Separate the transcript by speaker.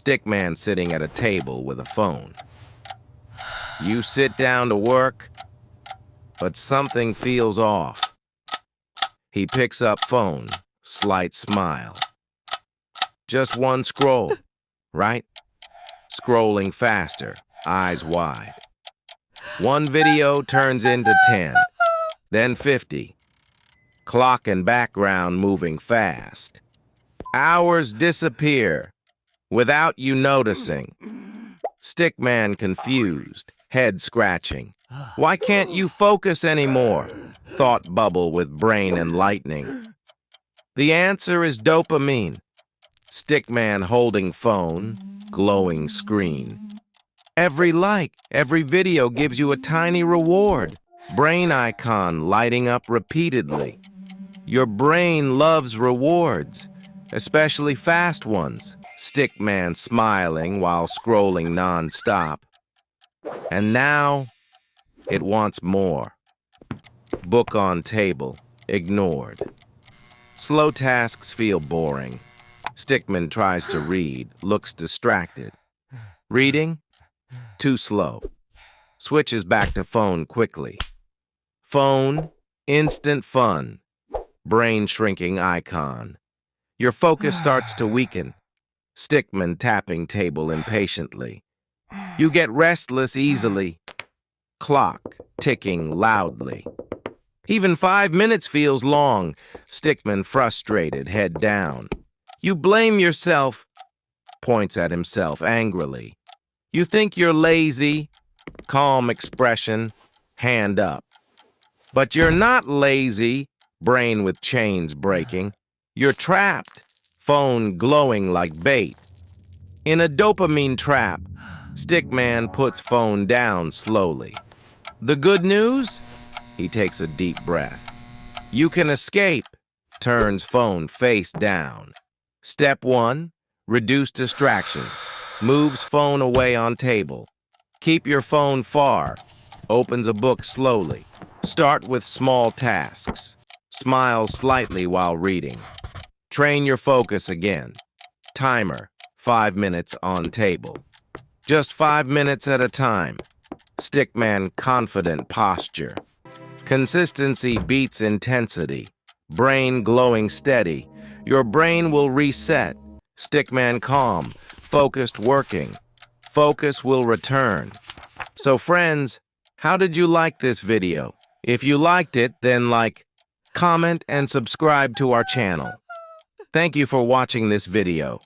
Speaker 1: Stickman sitting at a table with a phone. You sit down to work, but something feels off. He picks up phone, slight smile. Just one scroll, right? Scrolling faster, eyes wide. One video turns into 10, then 50. Clock and background moving fast. Hours disappear without you noticing. Stickman confused, head scratching. Why can't you focus anymore? Thought bubble with brain enlightening. The answer is dopamine. Stickman holding phone, glowing screen. Every like, every video gives you a tiny reward. Brain icon lighting up repeatedly. Your brain loves rewards, especially fast ones. Stickman smiling while scrolling non-stop. And now, it wants more. Book on table, ignored. Slow tasks feel boring. Stickman tries to read, looks distracted. Reading? Too slow. Switches back to phone quickly. Phone, instant fun. Brain shrinking icon. Your focus starts to weaken. Stickman tapping table impatiently. You get restless easily. Clock ticking loudly. Even 5 minutes feels long. Stickman frustrated, head down. You blame yourself. Points at himself angrily. You think you're lazy. Calm expression, hand up. But you're not lazy. Brain with chains breaking. You're trapped. Phone glowing like bait. In a dopamine trap, Stickman puts phone down slowly. The good news? He takes a deep breath. You can escape. Turns phone face down. Step 1, reduce distractions. Moves phone away on table. Keep your phone far. Opens a book slowly. Start with small tasks. Smile slightly while reading. Train your focus again. Timer, 5 minutes on table. Just 5 minutes at a time. Stickman confident posture. Consistency beats intensity. Brain glowing steady. Your brain will reset. Stickman calm, focused working. Focus will return. So friends, how did you like this video? If you liked it, then like, comment, and subscribe to our channel. Thank you for watching this video.